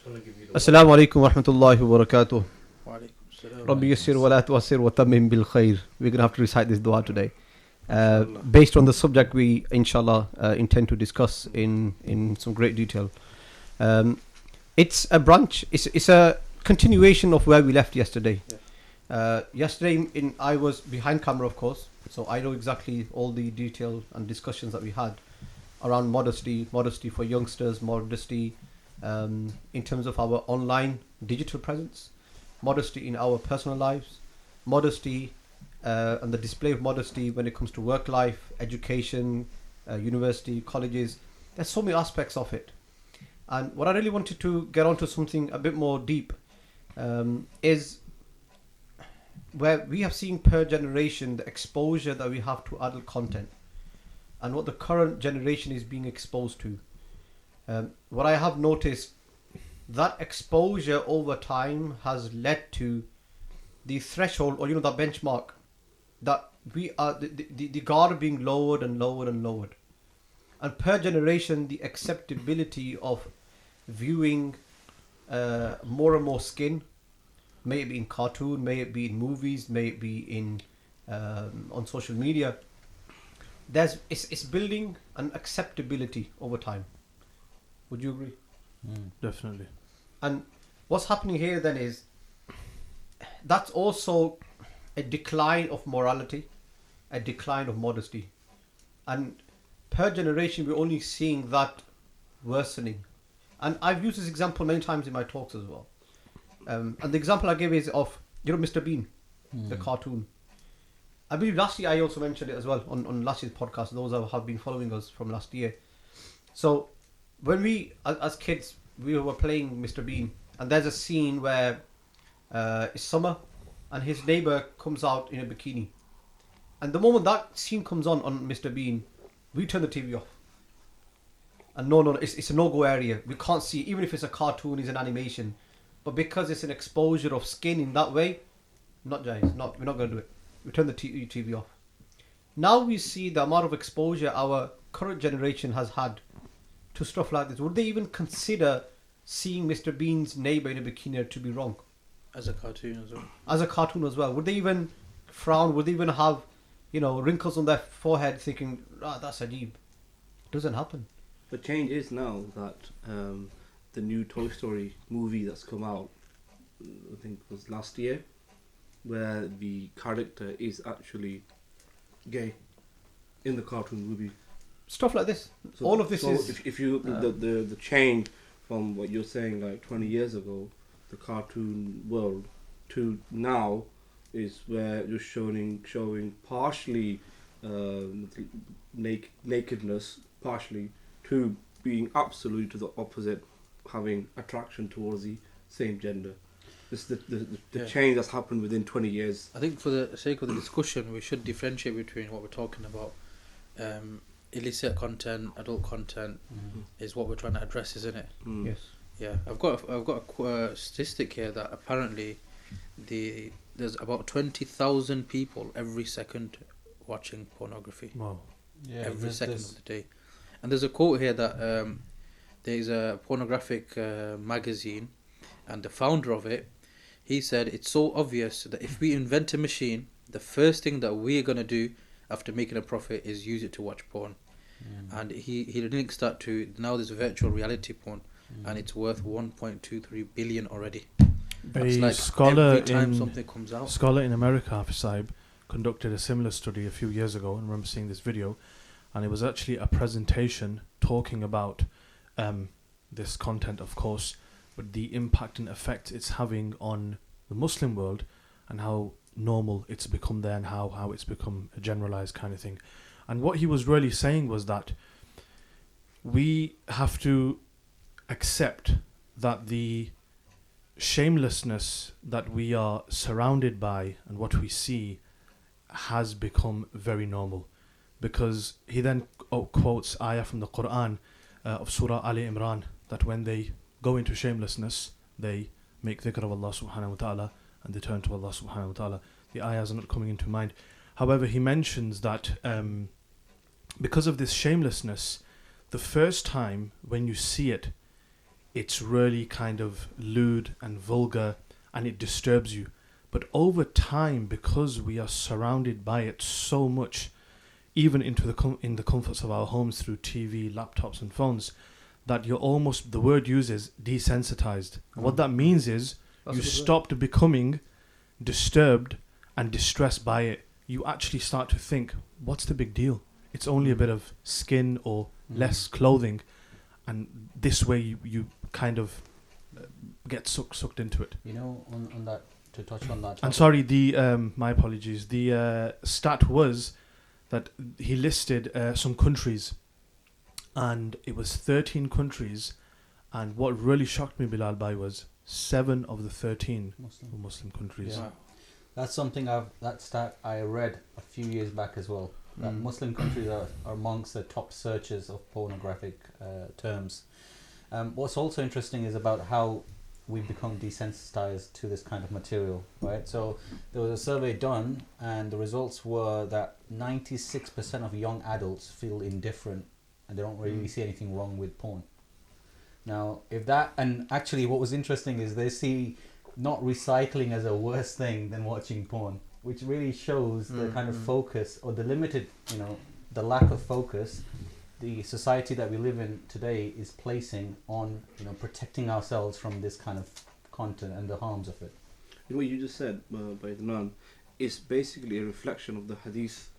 Assalamu alaikum wa rahmatullahi wa barakatuh. Rabbi yassir wa la tu'assir wa tammim bil khair. We're going to have to recite this dua today. Based on the subject we, inshallah, intend to discuss in some great detail. It's a branch, it's a continuation of where we left yesterday. Yesterday, I was behind camera, of course, so I know exactly all the detail and discussions that we had around modesty for youngsters, modesty in terms of our online digital presence, modesty in our personal lives, modesty and the display of modesty when it comes to work life, education, university, colleges. There's so many aspects of it. And what I really wanted to get onto something a bit more deep is where we have seen per generation the exposure that we have to adult content and what the current generation is being exposed to. What I have noticed, that exposure over time has led to the threshold, or the benchmark, that we are the guard being lowered and lowered and lowered. And per generation, the acceptability of viewing more and more skin, may it be in cartoon, may it be in movies, may it be in on social media, it's building an acceptability over time. Would you agree? Definitely. And what's happening here then is that's also a decline of morality, a decline of modesty. And per generation, we're only seeing that worsening. And I've used this example many times in my talks as well. And the example I gave is of, Mr. Bean, the cartoon. I believe last year I also mentioned it as well on last year's podcast, those who have been following us from last year. So when we, as kids, we were playing Mr. Bean, and there's a scene where it's summer and his neighbour comes out in a bikini. And the moment that scene comes on Mr. Bean, we turn the TV off. And no, it's a no-go area. We can't see, even if it's a cartoon, it's an animation. But because it's an exposure of skin in that way, we're not going to do it. We turn the TV off. Now we see the amount of exposure our current generation has had to stuff like this. Would they even consider seeing Mr. Bean's neighbour in a bikini to be wrong? As a cartoon as well. As a cartoon as well. Would they even frown? Would they even have, wrinkles on their forehead thinking, that's Ajib? Doesn't happen. The change is now that the new Toy Story movie that's come out, I think it was last year, where the character is actually gay in the cartoon movie. Stuff like this. So, all of this is... If you the change from what you're saying like 20 years ago, the cartoon world, to now is where you're showing partially nakedness, partially, to being absolutely to the opposite, having attraction towards the same gender. This is the change that's happened within 20 years. I think for the sake of the discussion, we should differentiate between what we're talking about. Illicit content, adult content is what we're trying to address, isn't it? Yes. Yeah, I've got a statistic here that apparently there's about 20,000 people every second watching pornography. Wow. Yeah, every second of the day. And there's a quote here that there's a pornographic magazine, and the founder of it, he said it's so obvious that if we invent a machine, the first thing that we're going to do after making a profit is use it to watch porn. And he links that to now there's virtual reality porn, and it's worth 1.23 billion already. That's A like scholar every time something comes out. Scholar in America, Hafiz, conducted a similar study a few years ago. I remember seeing this video, and it was actually a presentation talking about this content, of course, but the impact and effect it's having on the Muslim world, and how normal it's become there, and how it's become a generalized kind of thing. And what he was really saying was that we have to accept that the shamelessness that we are surrounded by and what we see has become very normal. Because he then quotes ayah from the Quran of Surah Ali Imran, that when they go into shamelessness, they make dhikr of Allah subhanahu wa ta'ala and they turn to Allah subhanahu wa ta'ala. The ayahs are not coming into mind. However, he mentions that because of this shamelessness, the first time when you see it, it's really kind of lewd and vulgar, and it disturbs you. But over time, because we are surrounded by it so much, even into in the comforts of our homes through TV, laptops and phones, that you're almost, the word used is desensitized. And what that means is you stopped becoming disturbed and distressed by it. You actually start to think, what's the big deal? It's only a bit of skin or less clothing. And this way you kind of get sucked into it. You know, on that, to touch on that topic. And sorry, my apologies. The stat was that he listed some countries, and it was 13 countries, and what really shocked me, Bilal, was 7 of the 13 were Muslim countries. Yeah. That's something that stat I read a few years back as well. That Muslim countries are amongst the top searches of pornographic terms. What's also interesting is about how we've become desensitized to this kind of material, right? So there was a survey done, and the results were that 96% of young adults feel indifferent and they don't really see anything wrong with porn. Now, and actually what was interesting is they see not recycling as a worse thing than watching porn, which really shows the kind of focus, or the limited, the lack of focus the society that we live in today is placing on, protecting ourselves from this kind of content and the harms of it. What you just said by Adnan is basically a reflection of the hadith.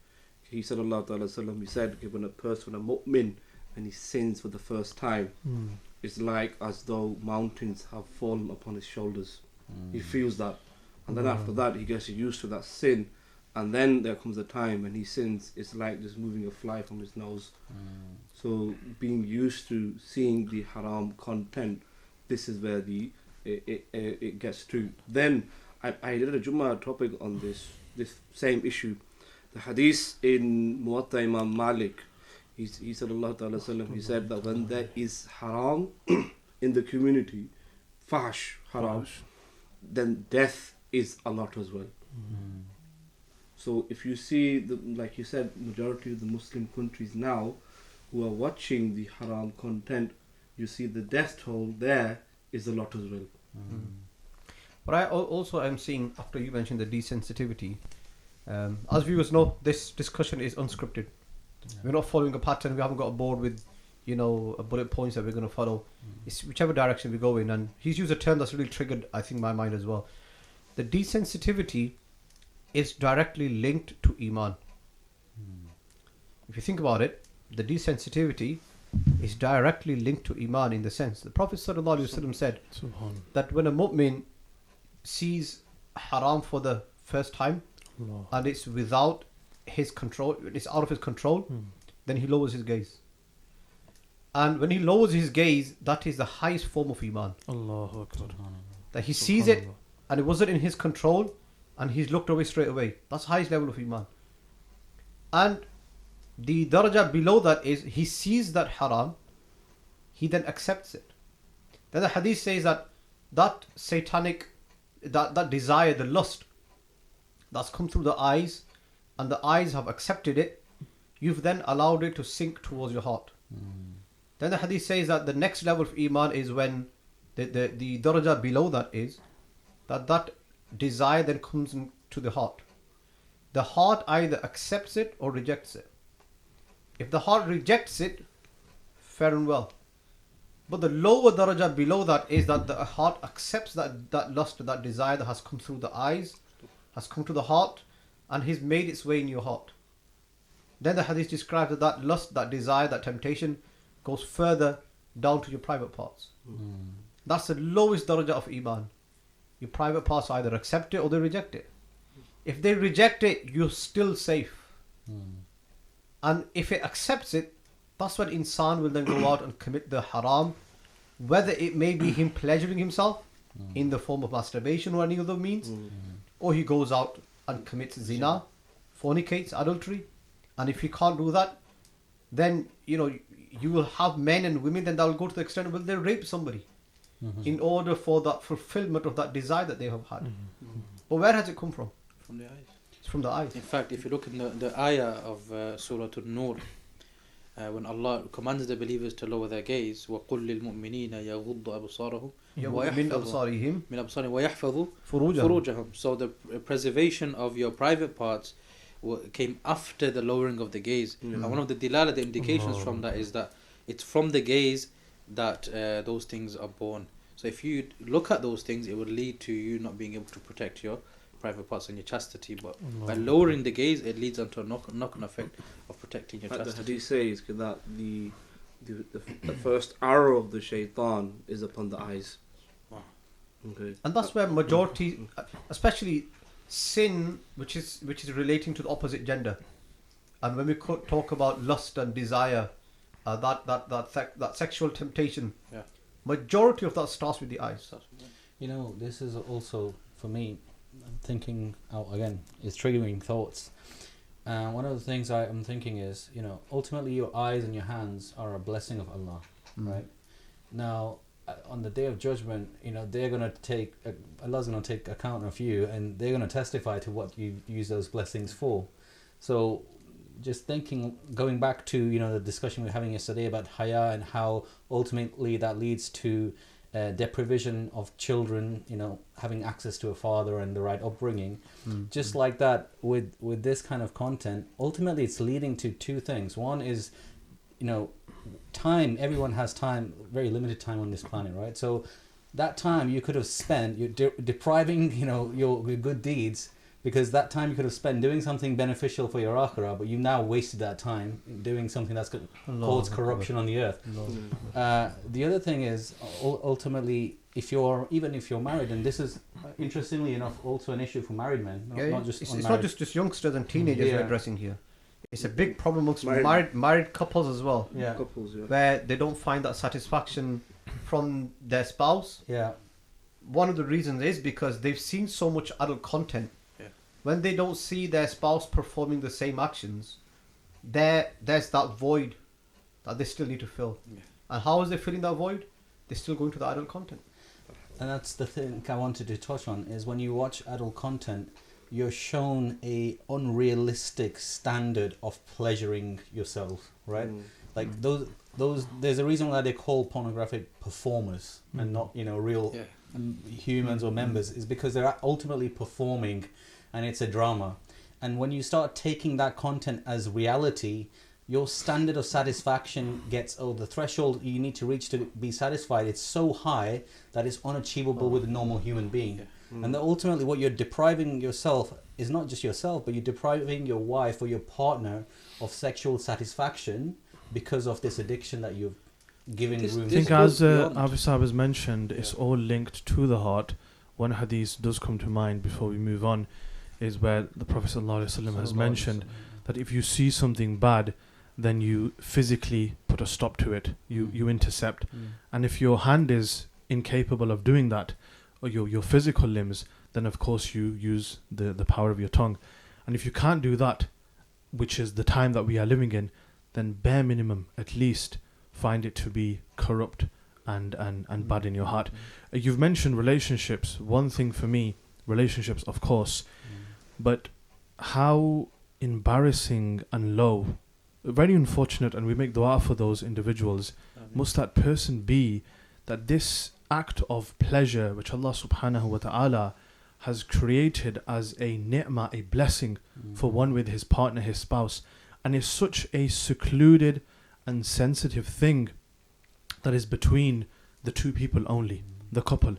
He said, Allah Ta'ala Sallam, he said, when a person, a mu'min, and he sins for the first time, it's like as though mountains have fallen upon his shoulders. He feels that. And then after that, he gets used to that sin. And then there comes a time when he sins, it's like just moving a fly from his nose. So being used to seeing the haram content, this is where it gets to. Then I did a Jummah topic on this same issue. The hadith in Muwatta Imam Malik, he said, Allah Ta'ala Sallam, he said that when there is haram in the community, fash, haram, then death is a lot as well. So if you see, like you said, majority of the Muslim countries now who are watching the haram content, you see the death toll there is a lot as well. But I also am seeing, after you mentioned the desensitivity, as viewers know, this discussion is unscripted. We're not following a pattern. We haven't got a board with, bullet points that we're going to follow. It's whichever direction we go in. And he's used a term that's really triggered, I think, my mind as well. The desensitivity is directly linked to Imaan. If you think about it, the desensitivity is directly linked to Imaan in the sense. The Prophet ﷺ said that when a mu'min sees haram for the first time and it's without his control, it's out of his control, then he lowers his gaze. And when he lowers his gaze, that is the highest form of Imaan. Allahu Akbar. That he sees it and it wasn't in his control and he's looked away straight away. That's the highest level of Imaan. And the daraja below that is he sees that haram, he then accepts it. Then the hadith says that satanic, that desire, the lust that's come through the eyes and the eyes have accepted it, you've then allowed it to sink towards your heart. Then the hadith says that the next level of Iman is when the daraja below that is that desire then comes into the heart. The heart either accepts it or rejects it. If the heart rejects it, fair and well. But the lower daraja below that is that the heart accepts that lust, that desire that has come through the eyes, has come to the heart, and has made its way in your heart. Then the hadith describes that lust, that desire, that temptation goes further down to your private parts. That's the lowest daraja of Iman. Your private parts either accept it or they reject it. If they reject it, you're still safe. And if it accepts it, that's when insan will then go out and commit the haram, whether it may be him pleasuring himself in the form of masturbation or any other means, or he goes out and commits zina, fornicates, adultery. And if he can't do that, then you will have men and women then that will go to the extent where they rape somebody in order for that fulfillment of that desire that they have had. But where has it come from? From the eyes. It's from the eyes. In fact, if you look in the ayah of Surah An-Nur, when Allah commands the believers to lower their gaze, وَقُلْ لِلْمُؤْمِنِينَ يَغُضُّ أَبْصَارَهُم مِنْ أَبْصَارِهِمْ وَيَحْفَظُوا فُرُوجَهُم. فُرُوجَهُم. So the preservation of your private parts came after the lowering of the gaze. And one of the dilala, the indications from that is that it's from the gaze that those things are born. So if you look at those things, it would lead to you not being able to protect your private parts and your chastity. But by lowering the gaze, it leads onto a knock-on effect of protecting your chastity. The hadith says that the first arrow of the shaitan is upon the eyes. Wow. Okay. And that's where majority, especially sin, which is relating to the opposite gender, and when we talk about lust and desire, that sexual temptation, majority of that starts with the eyes. You know, this is also, for me, I'm thinking out again, it's triggering thoughts. One of the things I'm thinking is, you know, ultimately your eyes and your hands are a blessing of Allah, right? Now, on the day of judgment, you know, they're going to take, Allah's going to take account of you, and they're going to testify to what you use those blessings for. So, just thinking, going back to, you know, the discussion we were having yesterday about haya and how ultimately that leads to deprivation of children, you know, having access to a father and the right upbringing. Just like that, with this kind of content, ultimately it's leading to two things. One is, you know, time. Everyone has time, very limited time on this planet, right? So that time you could have spent, you're depriving, you know, your good deeds, because that time you could have spent doing something beneficial for your akhirah, but you've now wasted that time doing something that's going to cause corruption on the earth. The other thing is, ultimately, if you're married, and this is interestingly enough also an issue for married men, not just it's not just youngsters and teenagers we're addressing here. It's a big problem amongst married couples as well. Yeah. Couples, where they don't find that satisfaction from their spouse. Yeah. One of the reasons is because they've seen so much adult content. When they don't see their spouse performing the same actions, there's that void that they still need to fill. And how is they filling that void? They're still going to the adult content. And that's the thing I wanted to touch on, is when you watch adult content, you're shown a unrealistic standard of pleasuring yourself, right? Like those there's a reason why they call pornographic performers and not, you know, real humans or members, is because they're ultimately performing, and it's a drama. And when you start taking that content as reality, your standard of satisfaction gets, the threshold you need to reach to be satisfied, it's so high that it's unachievable with a normal human being. And then ultimately what you're depriving yourself is not just yourself, but you're depriving your wife or your partner of sexual satisfaction because of this addiction that you've given room. I think as Hafiz has mentioned, it's all linked to the heart. One hadith does come to mind before we move on, is where the Prophet ﷺ has mentioned that if you see something bad, then you physically put a stop to it. You intercept. And if your hand is incapable of doing that, or your physical limbs, then of course you use the power of your tongue. And if you can't do that, which is the time that we are living in, then bare minimum, at least, find it to be corrupt and bad in your heart. You've mentioned relationships. One thing for me, relationships, of course, but how embarrassing and low, very unfortunate, and we make dua for those individuals, must that person be, that this act of pleasure which Allah subhanahu wa ta'ala has created as a ni'mah, a blessing for one with his partner, his spouse, and is such a secluded and sensitive thing that is between the two people only, the couple.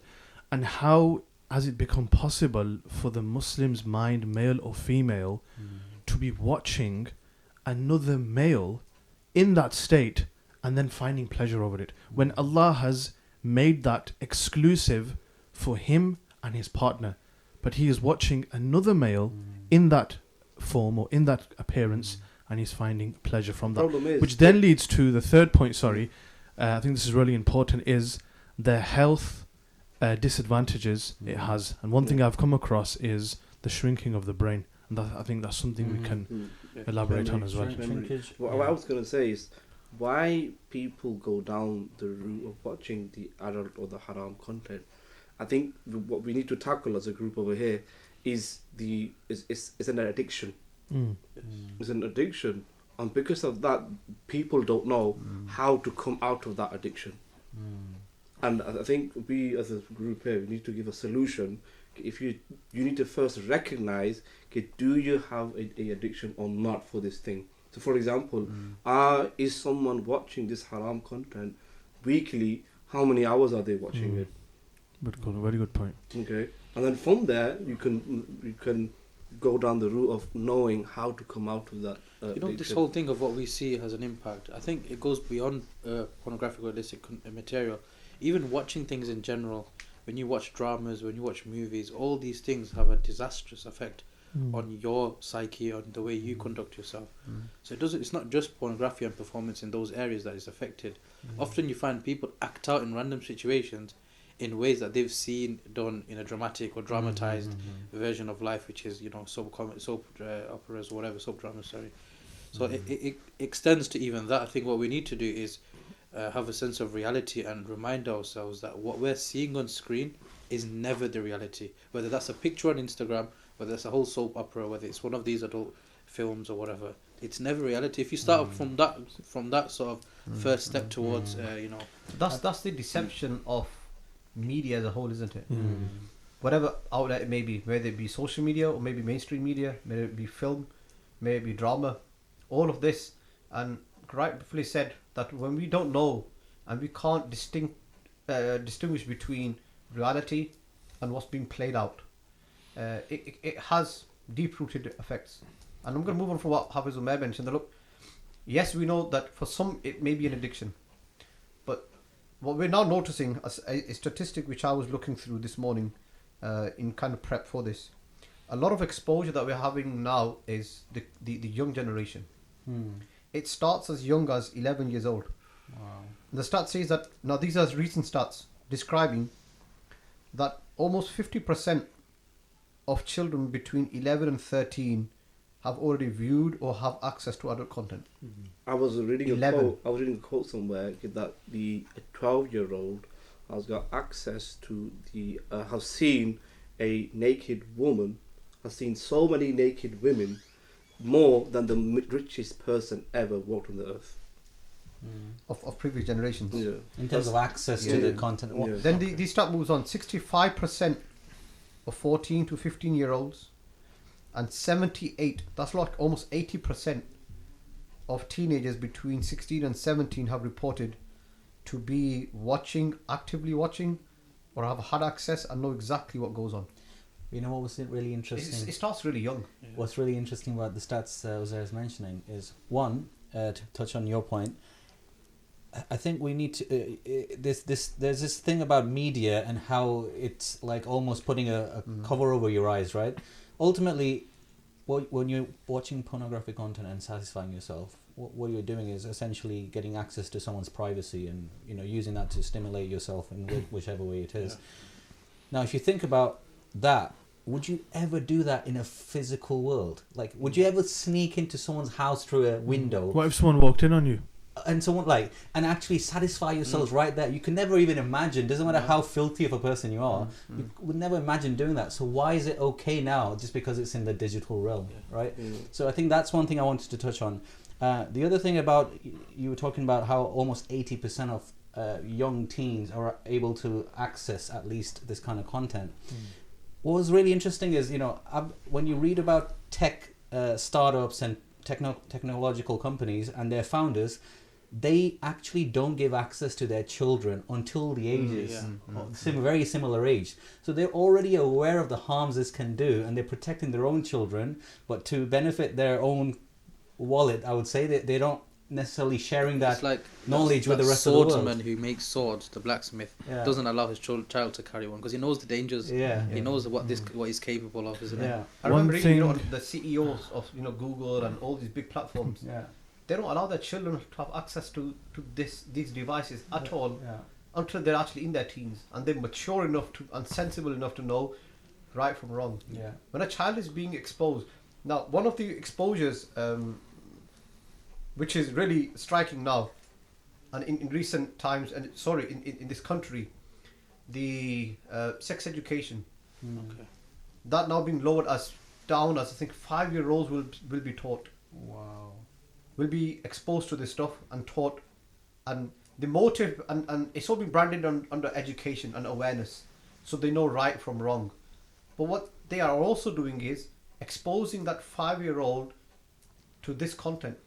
And how has it become possible for the Muslim's mind, male or female, to be watching another male in that state and then finding pleasure over it, when Allah has made that exclusive for him and his partner, but he is watching another male in that form or in that appearance, and he's finding pleasure from that, which then leads to the third point. I think this is really important, is the health disadvantages it has. And one thing I've come across is the shrinking of the brain, and I think that's something we can elaborate on as well. What I was going to say is why people go down the route of watching the adult or the haram content. I think what we need to tackle as a group over here is an addiction. It's an addiction And because of that, people don't know how to come out of that addiction. And I think we as a group here, we need to give a solution. If you need to first recognize, okay, do you have a addiction or not for this thing? So for example, is someone watching this haram content weekly? How many hours are they watching it? Very good point. Okay, and then from there you can go down the route of knowing how to come out of that. This whole thing of what we see has an impact. I think it goes beyond pornographic or illicit material. Even watching things in general, when you watch dramas, when you watch movies, all these things have a disastrous effect on your psyche, on the way you conduct yourself. So it's not just pornography and performance in those areas that is affected. Often you find people act out in random situations in ways that they've seen done in a dramatic or dramatized version of life, which is, soap operas or whatever, soap dramas, sorry. So it extends to even that. I think what we need to do is have a sense of reality and remind ourselves that what we're seeing on screen is never the reality. Whether that's a picture on Instagram, whether it's a whole soap opera, whether it's one of these adult films or whatever, it's never reality. If you start from that sort of first step towards, That's the deception of media as a whole, isn't it? Whatever outlet it may be, whether it be social media or maybe mainstream media, maybe it be film, maybe it be drama, all of this. And rightfully said that when we don't know and we can't distinguish between reality and what's being played out, it has deep-rooted effects. And I'm going to move on from what Hafiz Omair mentioned. That look, yes, we know that for some it may be an addiction, but what we're now noticing, as a statistic which I was looking through this morning in kind of prep for this, a lot of exposure that we're having now is the young generation. It starts as young as 11 years old. Wow. The stat says that, now these are recent stats describing that almost 50% of children between 11 and 13 have already viewed or have access to adult content. I was reading 11. a quote somewhere that the 12-year-old has got access to has seen a naked woman, has seen so many naked women, more than the richest person ever walked on the earth. Of previous generations. Yeah. In terms of access to the content. Yeah. Then the stat moves on. 65% of 14 to 15 year olds and 78, that's like almost 80% of teenagers between 16 and 17 have reported to be actively watching or have had access and know exactly what goes on. You know what was really interesting? It starts really young. Yeah. What's really interesting about the stats Ozair is mentioning is, one, to touch on your point, I think we need to there's this thing about media and how it's like almost putting a cover over your eyes, right? Ultimately, when you're watching pornographic content and satisfying yourself, what you're doing is essentially getting access to someone's privacy and using that to stimulate yourself in whichever way it is. Now, if you think about that, would you ever do that in a physical world? Like, would you ever sneak into someone's house through a window? What if someone walked in on you? And someone and actually satisfy yourselves right there? You can never even imagine, doesn't matter how filthy of a person you are, you would never imagine doing that. So why is it okay now just because it's in the digital realm, right? So I think that's one thing I wanted to touch on. The other thing about, you were talking about how almost 80% of young teens are able to access at least this kind of content. What was really interesting is, when you read about tech startups and technological companies and their founders, they actually don't give access to their children until the ages very similar age. So they're already aware of the harms this can do, and they're protecting their own children, but to benefit their own wallet, I would say that they don't necessarily sharing that knowledge with the rest of the world. Swordsman who makes swords, the blacksmith, doesn't allow his child to carry one because he knows the dangers. He knows what he's capable of, isn't it? I remember reading, the CEOs of Google and all these big platforms. They don't allow their children to have access to these devices at all until they're actually in their teens and they're mature enough and sensible enough to know right from wrong. When a child is being exposed, now one of the exposures which is really striking now, and in recent times, and in this country, the sex education, that now being lowered down as I think 5-year-olds will be taught. Wow. will be exposed to this stuff and taught, and the motive, and it's all been branded under education and awareness, so they know right from wrong. But what they are also doing is exposing that 5-year-old to this content.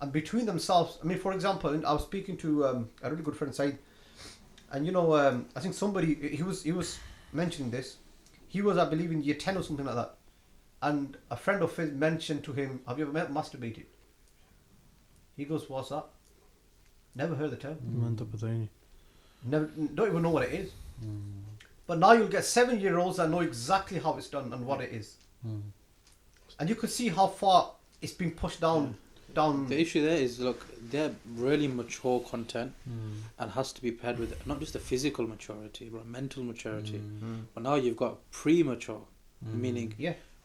And between themselves, I mean, for example, I was speaking to a really good friend, Said, and you know, I think somebody, he was mentioning this. He was, I believe, in year 10 or something like that. And a friend of his mentioned to him, have you ever masturbated? He goes, what's that? Never heard the term. Never, don't even know what it is. But now you'll get 7-year-olds that know exactly how it's done and what it is. And you can see how far it's been pushed down. The issue there is, look, they're really mature content and has to be paired with not just a physical maturity, but a mental maturity. But now you've got premature, meaning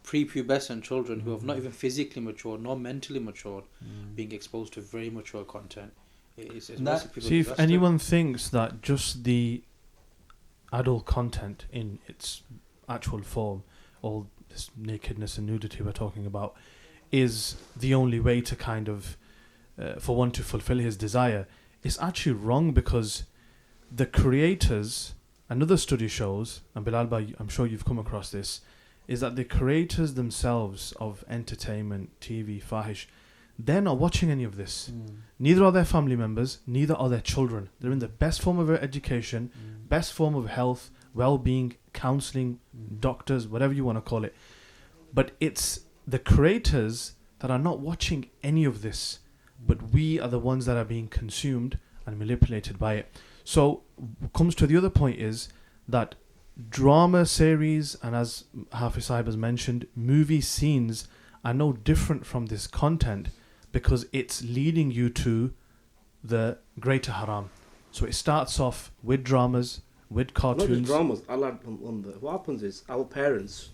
prepubescent children who have not even physically matured nor mentally matured, being exposed to very mature content. See, if anyone thinks that just the adult content in its actual form, all this nakedness and nudity we're talking about, is the only way to kind of, for one to fulfill his desire, it's actually wrong, because the creators, another study shows, and Bilal, I'm sure you've come across this, is that the creators themselves of entertainment, TV, fahish, they're not watching any of this. Neither are their family members, neither are their children. They're in the best form of their education, best form of health, well-being, counselling, doctors, whatever you want to call it. But it's the creators that are not watching any of this, but we are the ones that are being consumed and manipulated by it. So comes to the other point is that drama series, and as Hafiz Sahib has mentioned, movie scenes are no different from this content, because it's leading you to the greater haram. So it starts off with dramas, with cartoons. Not just dramas. I'll add on the. What happens is our parents,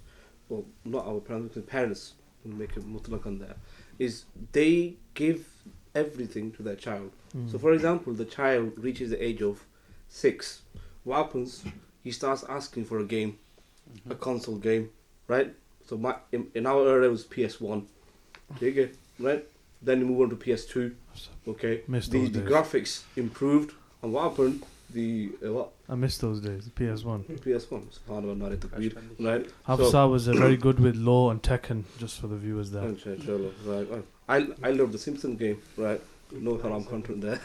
well, not our parents, because parents will make a mutlaq on there, is they give everything to their child. So, for example, the child reaches the age of 6. What happens? He starts asking for a game, a console game, right? So, in our era, it was PS1. Okay, right? Then you move on to PS2. Okay, the graphics improved, and what happened? I miss those days. PS1. PS1. Right. Hafsa was very good with Law and Tekken, just for the viewers there. Right. I love the Simpson game. Right. No haram content there.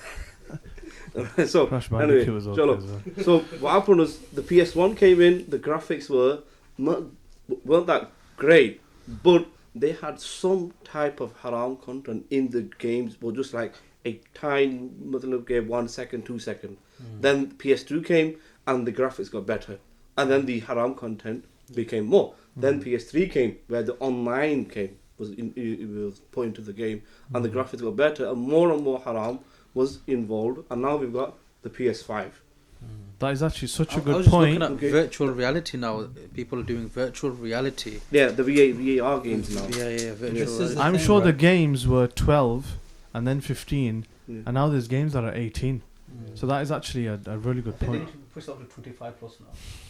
So anyway, was okay so what happened was the PS1 came in. The graphics weren't that great, but they had some type of haram content in the games, but just like a tiny little game, 1 second, 2 second. Then PS2 came and the graphics got better, and then the haram content became more. Then PS3 came, where the online came, it was put into the game, and the graphics got better, and more haram was involved, and now we've got the PS5. That is actually such a good I was point. Looking at virtual reality now. People are doing virtual reality. Yeah, the VAR games now. Yeah, virtual reality. I'm sure the games were 12 and then 15, and now there's games that are 18. So that is actually a really good point. Push up to 25 plus now.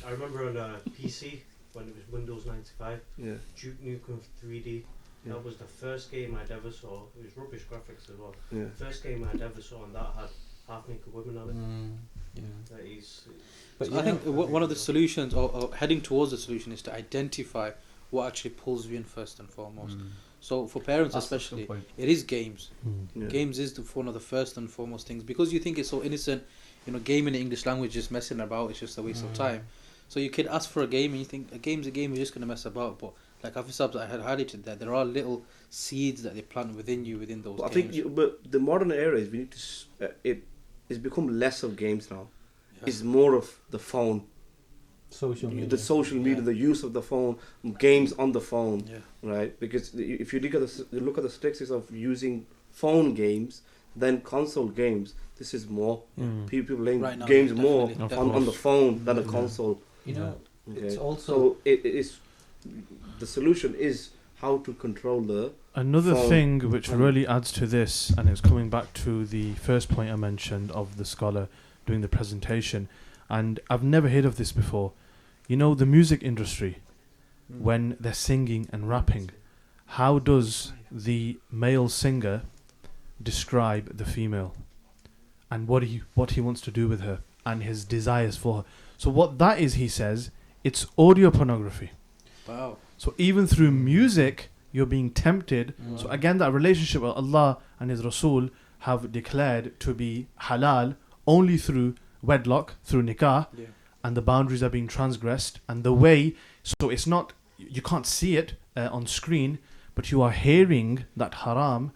I remember on a PC when it was Windows 95, Duke Nukem 3D. Yeah. That was the first game I'd ever saw. It was rubbish graphics as well. Yeah. The first game I'd ever saw, and that had half naked women on it. That is. But I think one of the solutions, or heading towards the solution, is to identify what actually pulls you in first and foremost. So for parents especially, it is games. Games is one of the first and foremost things, because you think it's so innocent. You know, gaming in the English language, just messing about, it's just a waste of time. So you could ask for a game and you think a game's a game, you're just going to mess about. But like Hafiz Sabs, I had highlighted that there are little seeds that they plant within you within those games. I think, but the modern era is we need to. It's become less of games now. Yeah. It's more of the phone. Social media. The social media, the use of the phone, games on the phone, right? Because if you look at the statistics of using phone games than console games, this is more. People playing games more on the phone than a console. You know, it's also... So it is... The solution is how to control the Another phone. thing which really adds to this, and it's coming back to the first point I mentioned of the scholar doing the presentation, and I've never heard of this before. You know, the music industry, when they're singing and rapping, how does the male singer describe the female and what he wants to do with her and his desires for her. So what that is, he says, it's audio pornography. Wow. So even through music, you're being tempted. So again, that relationship with Allah and His Rasul have declared to be halal only through wedlock, through nikah, and the boundaries are being transgressed. And the way, so it's not, you can't see it on screen, but you are hearing that haram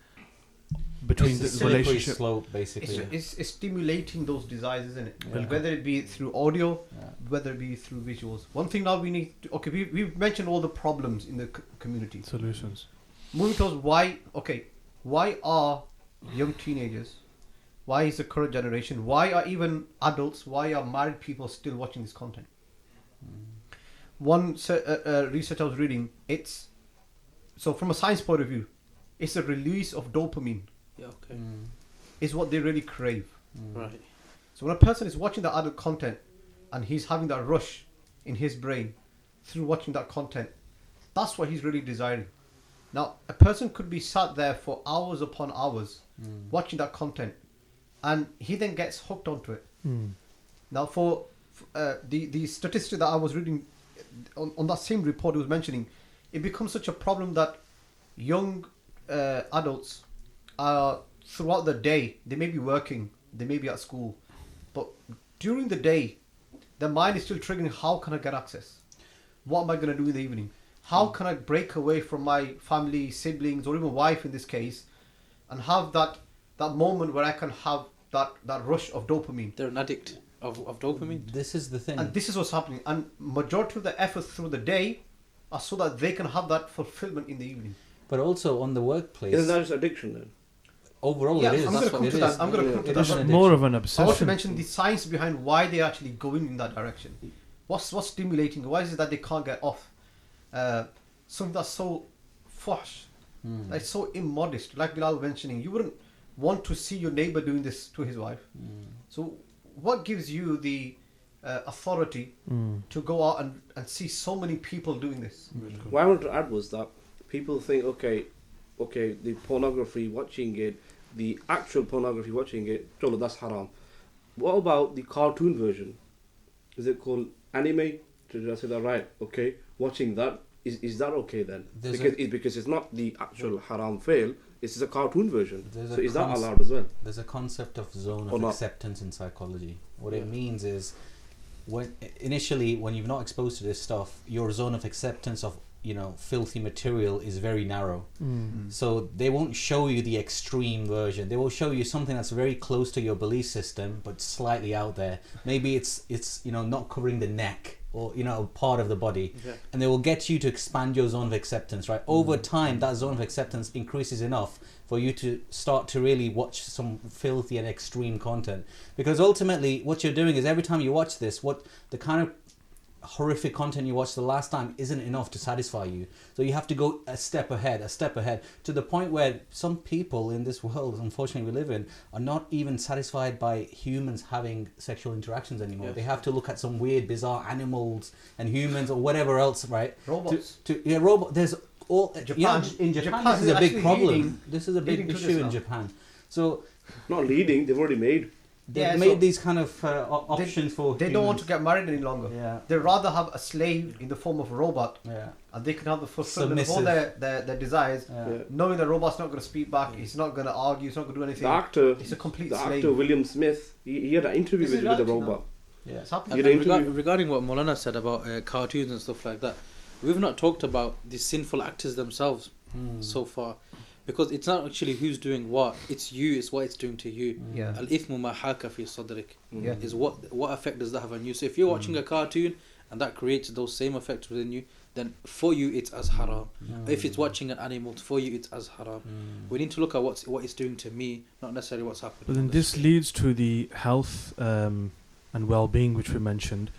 between the relationship. Slope, basically. It's stimulating those desires, isn't it? Yeah. Whether it be through audio, whether it be through visuals. One thing now we need to, okay, we've mentioned all the problems in the community. Solutions. Moving towards why are young teenagers, why is the current generation, why are even adults, why are married people still watching this content? One research I was reading, it's, so from a science point of view, it's a release of dopamine. Yeah, okay. Is what they really crave. Right. So when a person is watching the adult content and he's having that rush in his brain through watching that content, that's what he's really desiring. Now, a person could be sat there for hours upon hours watching that content, and he then gets hooked onto it. Now, for the statistic that I was reading on that same report it was mentioning, it becomes such a problem that young adults are, throughout the day, they may be working, they may be at school, but during the day, their mind is still triggering, how can I get access? What am I going to do in the evening? How can I break away from my family, siblings, or even wife in this case, and have that moment where I can have that rush of dopamine? They're an addict of dopamine. This is the thing. And this is what's happening. And majority of the efforts through the day are so that they can have that fulfillment in the evening. But also on the workplace. Isn't that just addiction then? Overall, Yeah, it is. I'm going to come to that. I'm going to come to It that. is an It's more of an I want to obsession. mention the science behind why they're actually going in that direction. What's stimulating? Why is it that they can't get off? Something that's so fush, that's so immodest. Like Bilal was mentioning, you wouldn't want to see your neighbor doing this to his wife. So what gives you the authority to go out and see so many people doing this? What I wanted to add was that people think, okay, the pornography, watching it, the actual pornography, watching it, Jolo, that's haram. What about the cartoon version? Is it called anime? Did I say that right? Okay, watching that, is that okay then? Because it's not the actual haram fail, it's just a cartoon version. So is that allowed as well? There's a concept of zone of acceptance in psychology. What it means is, when you've not exposed to this stuff, your zone of acceptance of filthy material is very narrow. So they won't show you the extreme version. They will show you something that's very close to your belief system but slightly out there. Maybe it's not covering the neck or part of the body, and they will get you to expand your zone of acceptance, right? Over time, that zone of acceptance increases enough for you to start to really watch some filthy and extreme content, because ultimately what you're doing is every time you watch this, what the kind of horrific content you watched the last time isn't enough to satisfy you. So you have to go a step ahead, to the point where some people in this world, unfortunately we live in, are not even satisfied by humans having sexual interactions anymore. They have to look at some weird, bizarre animals and humans or whatever else, right? Robots. Robot. There's all Japan. in Japan this is a actually big problem. leading- This is a big leading to issue this in now. Japan. So Not leading, they've already made. they've made these kind of options for They don't want to humans. get married any longer. Yeah. They rather have a slave in the form of a robot, Yeah. and they can have the fulfillment of all their desires, Yeah. knowing the robot's not going to speak back, he's not going to argue, he's not going to do anything. The actor, It's a complete the slave. actor William Smith, he had an interview This is with the reality robot. Yeah. It's happening. You don't interview- Regarding what Molana said about cartoons and stuff like that, we've not talked about the sinful actors themselves so far, because it's not actually who's doing what, it's what it's doing to you. Yeah. Al-ithmu ma haka fi sadrik, Yeah. is what effect does that have on you. So if you're watching a cartoon and that creates those same effects within you, then for you it's as haram. If it's watching an animal, for you it's as haram. We need to look at what it's doing to me, not necessarily what's happening. But then on the this screen. leads to the health and well-being which we mentioned.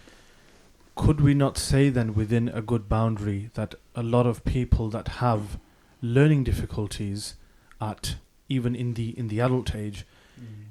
Could we not say then, within a good boundary, that a lot of people that have learning difficulties at even in the adult age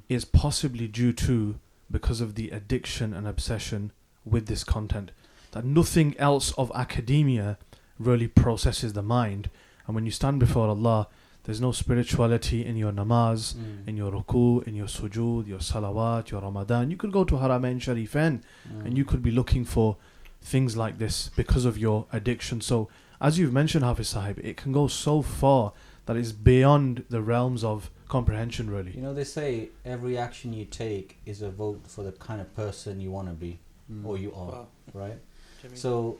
is possibly due to, because of the addiction and obsession with this content, that nothing else of academia really processes the mind, and when you stand before Allah, There's no spirituality in your namaz, in your ruku, in your sujood, your salawat, your Ramadan. You could go to Haramain Sharifain and you could be looking for things like this because of your addiction. So, as you've mentioned, Hafiz Sahib, it can go so far that it's beyond the realms of comprehension, really. You know, they say every action you take is a vote for the kind of person you want to be, or you are, Wow. right? So,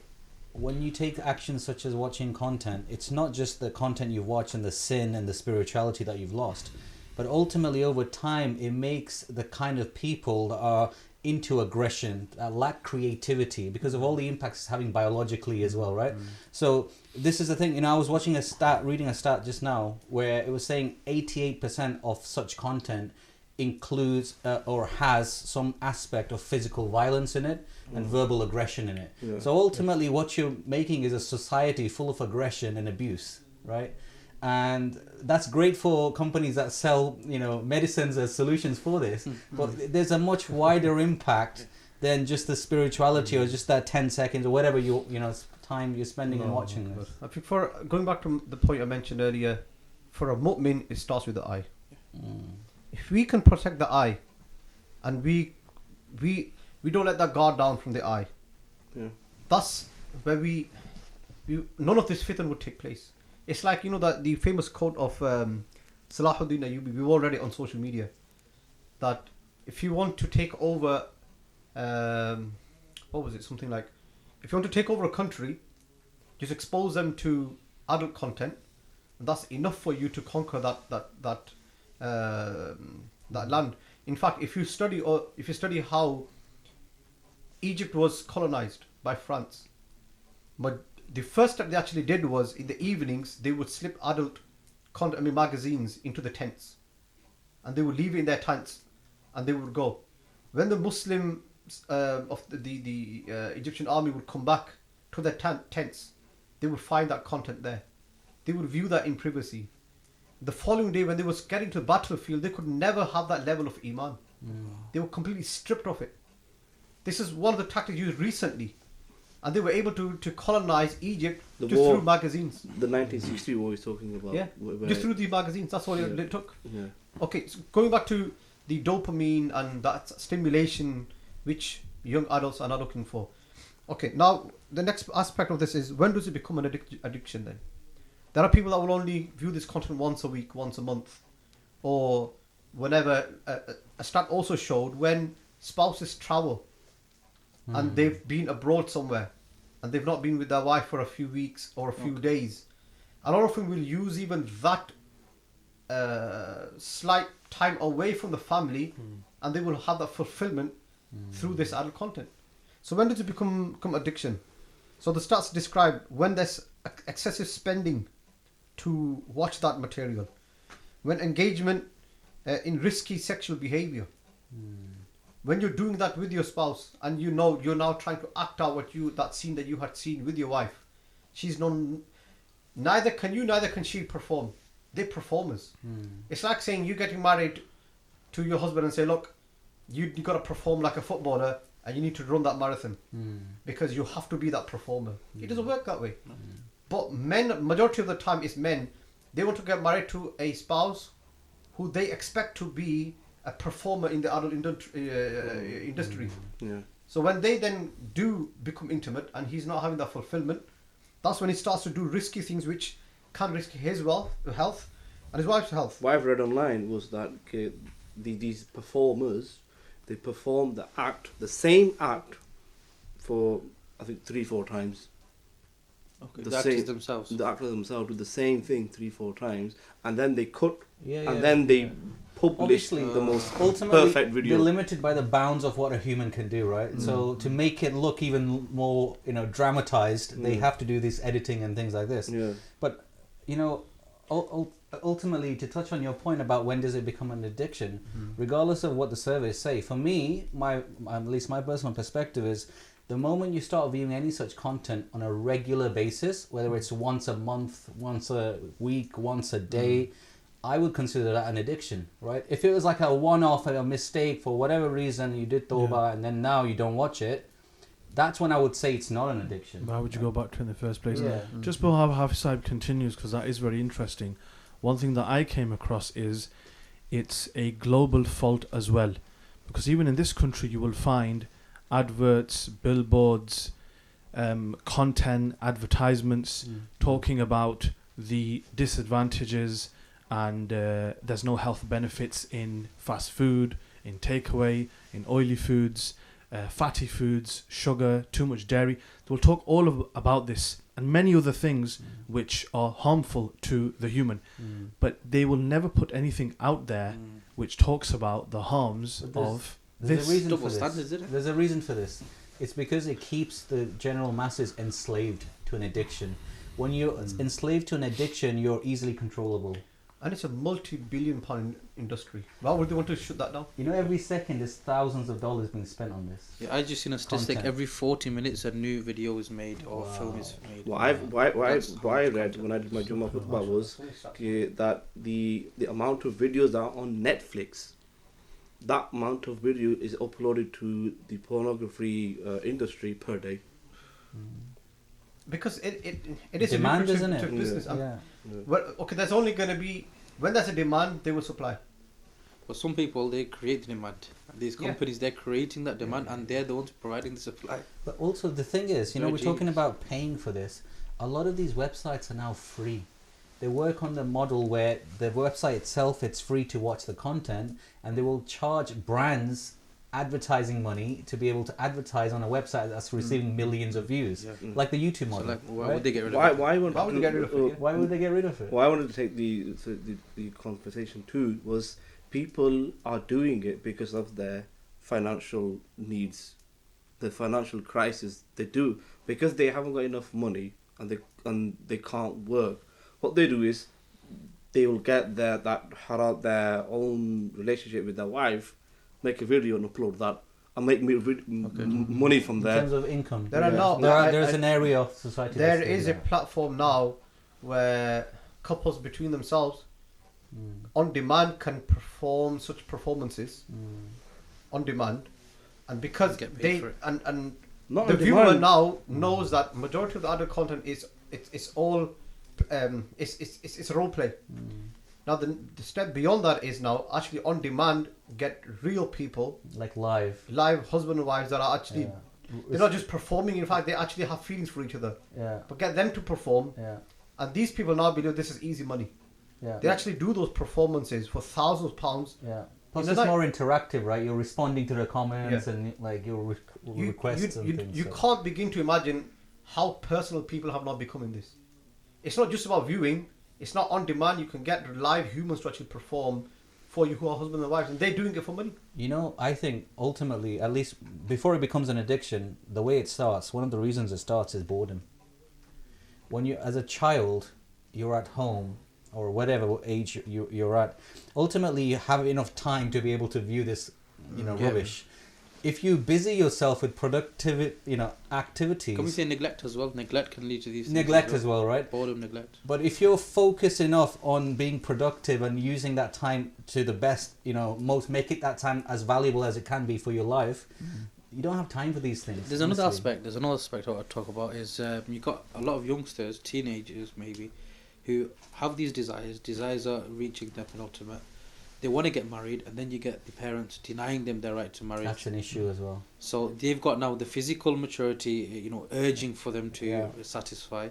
when you take actions such as watching content, it's not just the content you've watched and the sin and the spirituality that you've lost, but ultimately over time it makes the kind of people that are into aggression, that lack creativity because of all the impacts it's having biologically as well, right? So this is the thing, you know, I was reading a stat just now where it was saying 88% of such content includes or has some aspect of physical violence in it and verbal aggression in it. Yeah. So ultimately what you're making is a society full of aggression and abuse, right? And that's great for companies that sell, you know, medicines as solutions for this, but there's a much wider impact than just the spirituality or just that 10 seconds or whatever you know time you're spending on watching this. I think for going back to the point I mentioned earlier, for a mu'min it starts with the eye. If we can protect the eye, and we don't let that guard down from the eye, that's where we none of this fitan would take place. It's like, you know, that the famous quote of Salahuddin Ayyubi, we've all read it on social media, that if you want to take over, what was it, something like, if you want to take over a country, just expose them to adult content, and that's enough for you to conquer that land. In fact, if you study how Egypt was colonized by France, but the first step they actually did was in the evenings they would slip adult magazines into the tents, and they would leave it in their tents, and they would go. When the Muslim of the Egyptian army would come back to their tents, they would find that content there. They would view that in privacy. The following day, when they was getting to the battlefield, they could never have that level of Iman. They were completely stripped of it. This is one of the tactics used recently, and they were able to colonize Egypt through magazines. The 1960 war he's talking about. Yeah, just through these magazines. That's all it took. Yeah. Okay, so going back to the dopamine and that stimulation which young adults are not looking for. Okay, now the next aspect of this is, when does it become an addiction then? There are people that will only view this content once a week, once a month, or whenever. A stat also showed when spouses travel and they've been abroad somewhere and they've not been with their wife for a few weeks or a few days, a lot of them will use even that slight time away from the family, and they will have that fulfillment through this adult content. So when does it become addiction? So the stats describe when there's excessive spending to watch that material, when engagement in risky sexual behavior, when you're doing that with your spouse and you know you're now trying to act out that scene that you had seen with your wife. Neither can she perform. They're performers. It's like saying you're getting married to your husband and say, look, you got to perform like a footballer and you need to run that marathon because you have to be that performer. It doesn't work that way. But men, majority of the time it's men, they want to get married to a spouse who they expect to be a performer in the adult industry. Yeah. So when they then do become intimate and he's not having that fulfillment, that's when he starts to do risky things which can risk his health and his wife's health. What I've read online was that these performers, they perform the same act for, I think, 3-4 times. Okay, the actors themselves. The actors themselves do the same thing 3-4 times, and then they cut, and then they publish the most perfect video. They're limited by the bounds of what a human can do, right? So to make it look even more, dramatized, they have to do this editing and things like this. Yeah. But ultimately, to touch on your point about when does it become an addiction, regardless of what the surveys say, for me, at least my personal perspective is, the moment you start viewing any such content on a regular basis, whether it's once a month, once a week, once a day, I would consider that an addiction, right? If it was like a one-off, a mistake for whatever reason, you did tawbah and then now you don't watch it, that's when I would say it's not an addiction. Why would you go back to it in the first place? Yeah. Just before Hafiz Sahib continues, because that is very interesting, one thing that I came across is it's a global fault as well. Because even in this country, you will find adverts, billboards, content, advertisements talking about the disadvantages and there's no health benefits in fast food, in takeaway, in oily foods, fatty foods, sugar, too much dairy. They will talk about this and many other things which are harmful to the human. But they will never put anything out there which talks about the harms of there's this. a reason Double for this. standards, isn't it? There's a reason for this. It's because it keeps the general masses enslaved to an addiction. When you're enslaved to an addiction, you're easily controllable. And it's a multi-billion-pound industry. Why would they want to shut that down? You know, every second there's thousands of dollars being spent on this. Yeah, I just seen a statistic. Content. Every 40 minutes, a new video is made or film is made. What I read when I did my Jummah khutbah was that the amount of videos that are on Netflix, that amount of video is uploaded to the pornography industry per day. Because it is Demand, a lucrative isn't it? business. Yeah. Well, okay, there's only going to be, when there's a demand, they will supply. But some people, they create the demand. These companies, they're creating that demand and they're the ones providing the supply. But also the thing is, you know, we're talking about paying for this. A lot of these websites are now free. They work on the model where the website itself, it's free to watch the content, and they will charge brands advertising money to be able to advertise on a website that's receiving millions of views, like the YouTube model. So like, why right? would they get rid of it? Why would they get rid of it? Why would they get rid of it? What I wanted to take the conversation to was people are doing it because of their financial needs, the financial crisis. They do because they haven't got enough money and they can't work. What they do is they will get their own relationship with their wife, make a video and upload that, and make money from there. In terms of income, There's an area of society. There is a platform now where couples between themselves on demand can perform such performances on demand, and because they and Not the on viewer demand. now knows that majority of the other content is it's all it's role play. Now the step beyond that is now actually on demand get real people like live husband and wives that are actually they're not just performing. In fact, they actually have feelings for each other. But get them to perform. And these people now believe this is easy money. They actually do those performances for thousands of pounds. Plus, it's more interactive, right? You're responding to the comments and like your requests and things. You can't begin to imagine how personal people have now become in this. It's not just about viewing. It's not on demand. You can get live humans to actually perform for you who are husband and wives, and they're doing it for money. You know, I think ultimately, at least before it becomes an addiction, the way it starts, one of the reasons it starts is boredom. When you, as a child, you're at home, or whatever age you're at, ultimately you have enough time to be able to view this, rubbish. If you busy yourself with productive, activities. Can we say neglect as well? Neglect can lead to these things. Neglect as well, right? Boredom, neglect. But if you're focused enough on being productive and using that time to the best, make it that time as valuable as it can be for your life, you don't have time for these things. There's another aspect I want to talk about is you got a lot of youngsters, teenagers maybe, who have these desires. Desires are reaching their penultimate. They want to get married, and then you get the parents denying them their right to marriage. That's an issue as well. So they've got now the physical maturity, urging for them to satisfy.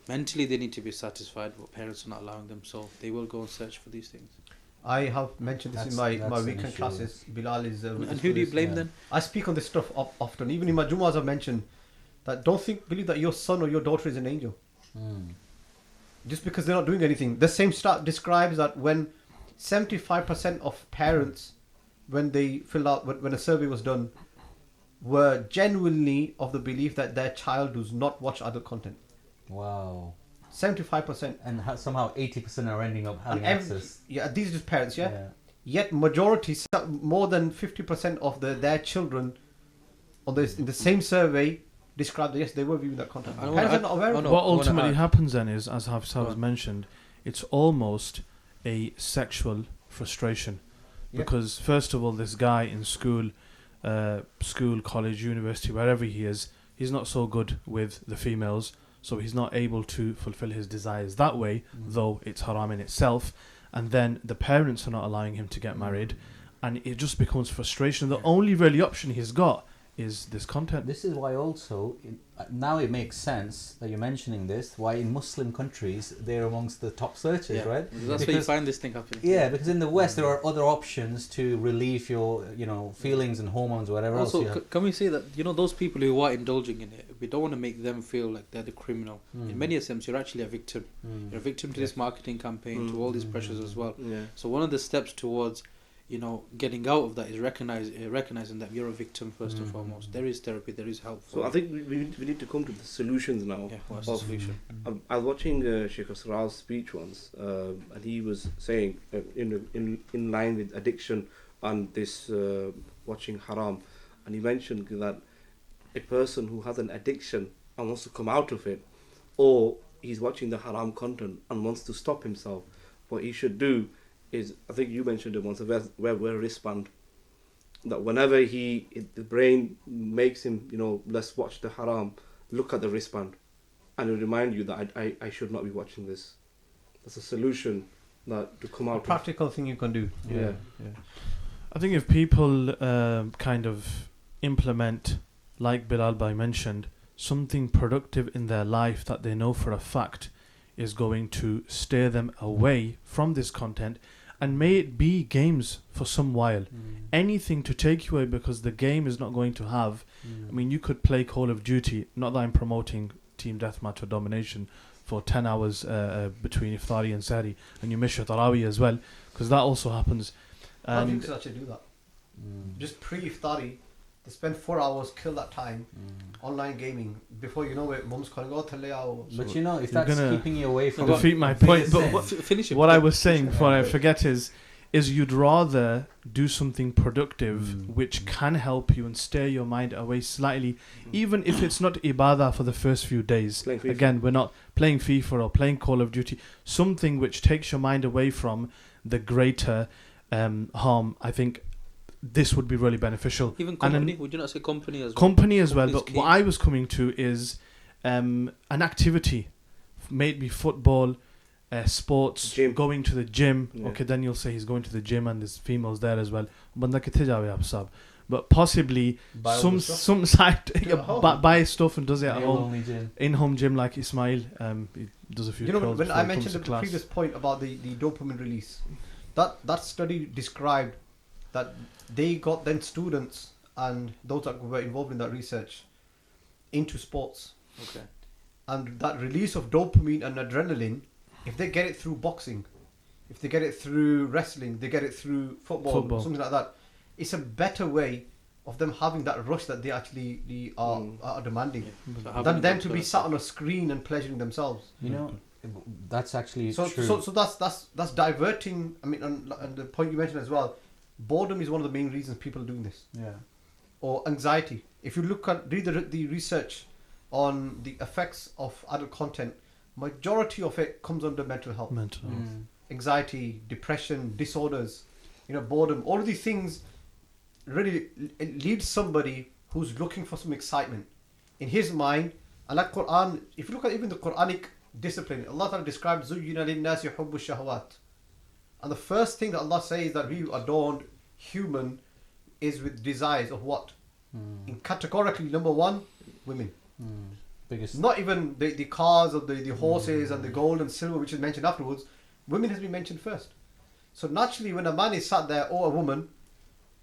Mentally, they need to be satisfied, but parents are not allowing them, so they will go and search for these things. I have mentioned this in my weekend classes. Bilal is... and who do you blame then? I speak on this stuff often. Even in my Jummahs I've mentioned that believe that your son or your daughter is an angel. Just because they're not doing anything. The same stat describes that when 75% of parents, when they filled out, when a survey was done, were genuinely of the belief that their child does not watch adult content. Wow. 75%. And somehow 80% are ending up having access. Yeah, these are just parents, Yet majority, more than 50% of their children in the same survey described that yes, they were viewing that content. Parents are not aware of it. What ultimately happens then is, as Hafiz mentioned, it's almost a sexual frustration. Because first of all, this guy in school, college, university, wherever he is, he's not so good with the females. so he's not able to fulfill his desires that way, though it's haram in itself. And then the parents are not allowing him to get married, and it just becomes frustration. The only really option he's got is this content. This is why also, now it makes sense that you're mentioning this, why in Muslim countries they're amongst the top searches, right? That's where you find this thing happening. Yeah, because in the West there are other options to relieve your, feelings and hormones, whatever else you have. Can we say that, those people who are indulging in it, we don't want to make them feel like they're the criminal. In many sense, you're actually a victim. You're a victim to this marketing campaign, to all these pressures as well. Yeah. So one of the steps towards getting out of that is recognizing that you're a victim first and foremost. There is therapy, there is help. So I think we need to come to the solutions now. Yeah, what's the solution? I was watching Sheikh Asrar's speech once, and he was saying, in line with addiction and this watching haram, and he mentioned that a person who has an addiction and wants to come out of it, or he's watching the haram content and wants to stop himself, what he should do is, I think you mentioned it once, wear a wristband. That whenever the brain makes him, let's watch the haram, look at the wristband, and it'll remind you that I should not be watching this. That's a solution that to come out. A practical thing you can do. Yeah. I think if people kind of implement, like Bilal Bhai mentioned, something productive in their life that they know for a fact is going to steer them away from this content, and may it be games for some while. Anything to take you away, because the game is not going to have... I mean, you could play Call of Duty, not that I'm promoting team deathmatch or domination, for 10 hours between Iftari and Sahri, and you miss your Tarawih as well, because that also happens. I think they actually do that. Just pre-Iftari, they spend 4 hours, kill that time, online gaming. Before you know it, mum's calling, oh, thalle aao. But if that's keeping you away from... defeat my point, but what I was saying before I forget is you'd rather do something productive which can help you and steer your mind away slightly, even if it's not ibadah for the first few days. Again, we're not playing FIFA or playing Call of Duty. Something which takes your mind away from the greater harm. I think this would be really beneficial. Even company, would you not say company as well? Company as well, but what I was coming to is an activity. Maybe football, sports, gym. Going to the gym. Yeah. Okay, then you'll say he's going to the gym and there's females there as well. But possibly some side buy stuff and does it at home. In-home gym like Ismail. He does a few curls when before I he comes mentioned to the class. previous point about the dopamine release, that study described that they got then students and those that were involved in that research into sports. Okay. And that release of dopamine and adrenaline, if they get it through boxing, if they get it through wrestling, they get it through football. Something like that, it's a better way of them having that rush that they actually are demanding, than them to be sat on a screen and pleasuring themselves. That's actually true. So that's diverting. I mean, and the point you mentioned as well, boredom is one of the main reasons people are doing this. Yeah. Or anxiety. If you read the research on the effects of adult content, majority of it comes under mental health. Anxiety, depression, disorders, boredom. All of these things really lead somebody who's looking for some excitement in his mind. And like Quran, if you look at even the Quranic discipline, Allah Ta'ala describes زُيِّنَ لِلنَّاسِ حُبُّ الشَّهَوَاتِ. And the first thing that Allah says that we adorned human is with desires of what? In categorically number one, women. Biggest. Not even the cars or the horses and the gold and silver, which is mentioned afterwards. Women has been mentioned first. So naturally, when a man is sat there or a woman,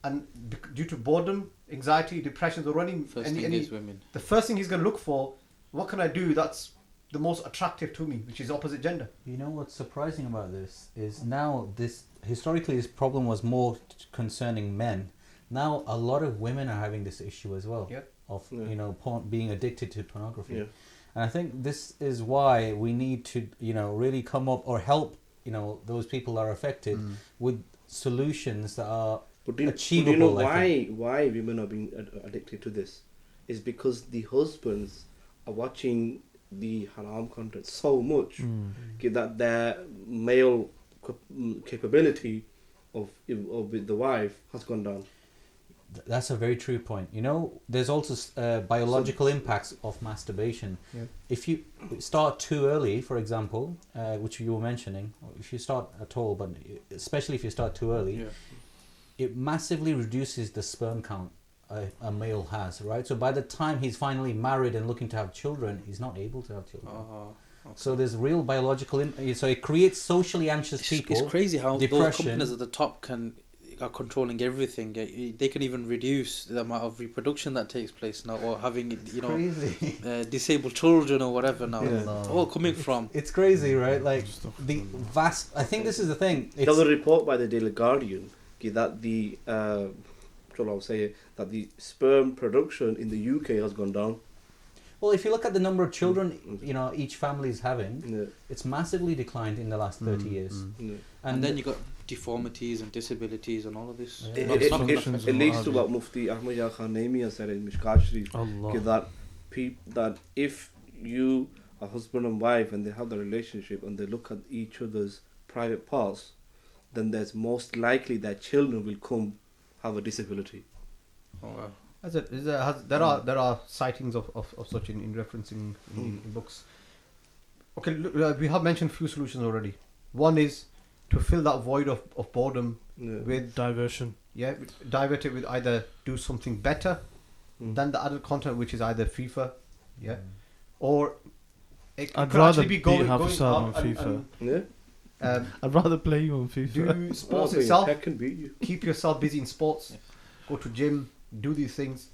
and due to boredom, anxiety, depression, or running, women. The first thing he's going to look for, what can I do that's the most attractive to me, which is opposite gender. You know what's surprising about this is now historically this problem was more concerning men. Now a lot of women are having this issue as well of being addicted to pornography. Yeah. And I think this is why we need to really come up or help those people that are affected with solutions that are achievable. Do you know why women are being addicted to this? Is because the husbands are watching the haram content so much that their male capability of with the wife has gone down. That's a very true point. You know, there's also biological impacts of masturbation. Yeah. If you start too early, for example, which you were mentioning, or if you start at all, but especially if you start too early, it massively reduces the sperm count a male has, right? So by the time he's finally married and looking to have children, he's not able to have children. Okay. So there's real biological so it creates socially anxious people. It's crazy how depression. those companies at the top are controlling everything. They can even reduce the amount of reproduction that takes place now, or having disabled children or whatever now. All coming from. It's crazy, right? Like the vast. I think this is the thing. There was a report by the Daily Guardian that the sperm production in the UK has gone down. Well, if you look at the number of children, each family is having, it's massively declined in the last 30 years. And then you got deformities and disabilities and all of this. It leads to what Mufti Ahmad Yahya Khan Naimi has said in Mishkat Sharif, that if you are husband and wife and they have the relationship and they look at each other's private parts, then there's most likely that children will come have a disability. Oh, wow. There are sightings of such in referencing in books. Okay, look, we have mentioned few solutions already. One is to fill that void of boredom with diversion. Yeah, divert it with either do something better than the adult content, which is either FIFA, or it I'd could rather actually be going Hafiz on out FIFA. I'd rather play you on FIFA. Do sports itself. I can beat you. Keep yourself busy in sports. Go to gym. Do these things.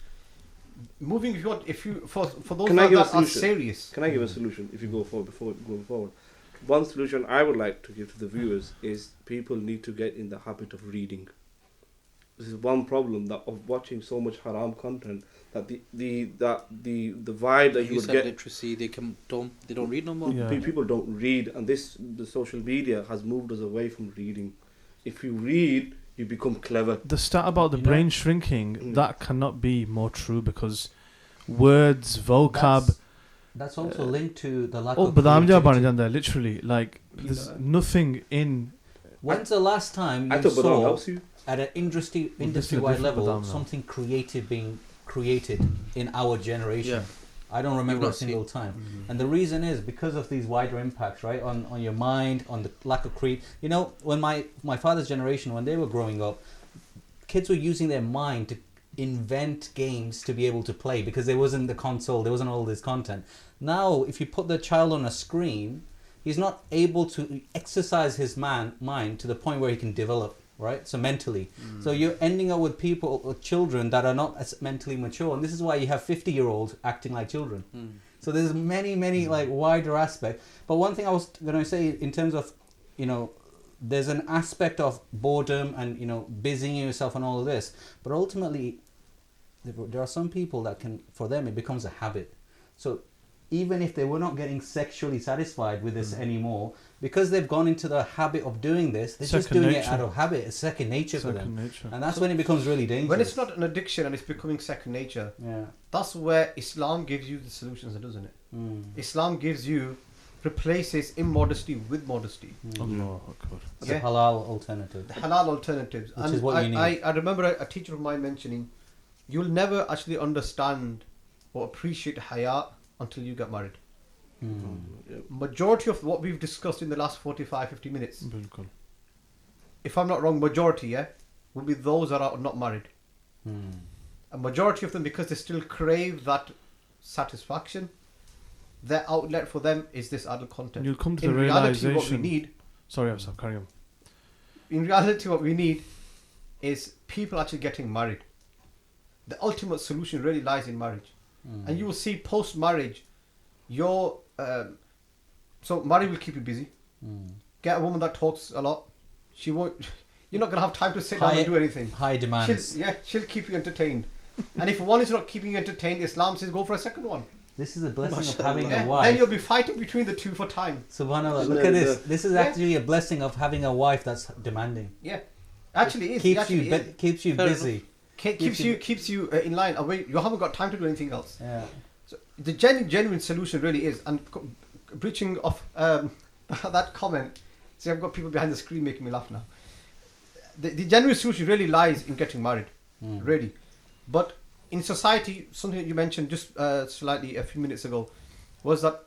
Moving, for those that are serious. Can I give a solution? If you go forward, before going forward, one solution I would like to give to the viewers is people need to get in the habit of reading. This is one problem of watching so much haram content that the vibe that you would get. Literacy, they don't read no more. People don't read, and the social media has moved us away from reading. If you read, you become clever. The stat about the brain shrinking, that cannot be more true, because words, vocab. That's also linked to the lack of creativity. Literally, like there's nothing in. When's the last time you saw at an industry-wide level something creative being created in our generation? I don't remember a single time. And the reason is because of these wider impacts, right? On your mind, on the lack of creativity. You know, when my father's generation, when they were growing up, kids were using their mind to invent games to be able to play, because there wasn't the console, there wasn't all this content. Now, if you put the child on a screen, he's not able to exercise his mind to the point where he can develop. Right, so mentally, so you're ending up with children that are not as mentally mature, and this is why you have 50-year-olds acting like children. So there's many like wider aspects. But one thing I was going to say in terms of, there's an aspect of boredom and busying yourself and all of this, but ultimately, there are some people that for them it becomes a habit. So even if they were not getting sexually satisfied with this anymore, because they've gone into the habit of doing this, they're just doing it out of habit. It's second nature for them. And that's when it becomes really dangerous. When it's not an addiction and it's becoming second nature, that's where Islam gives you the solutions, doesn't it? Islam replaces immodesty with modesty. It's a halal alternative. The halal alternatives. Which is what you need. I remember a teacher of mine mentioning, you'll never actually understand or appreciate hayat until you get married. Majority of what we've discussed in the last 45-50 minutes, if I'm not wrong, majority will be those that are not married. A majority of them, because they still crave that satisfaction, their outlet for them is this adult content. You'll come to the realization. What we need, sorry, I'm sorry, carry on. In reality, what we need is people actually getting married. The ultimate solution really lies in marriage. And you will see post-marriage, so marriage will keep you busy. Get a woman that talks a lot. She won't. You're not gonna have time to sit down and do anything. High demands. She'll keep you entertained. And if one is not keeping you entertained, Islam says go for a second one. This is a blessing of having a wife. Then you'll be fighting between the two for time. Subhanallah, look at this. This is actually a blessing of having a wife that's demanding. Yeah, actually it is. Keeps you busy. Keeps you in line. Away, you haven't got time to do anything else. Yeah. So the genuine solution really is, and breaching of that comment. See, I've got people behind the screen making me laugh now. The genuine solution really lies in getting married. Really, But in society, something that you mentioned just slightly a few minutes ago was that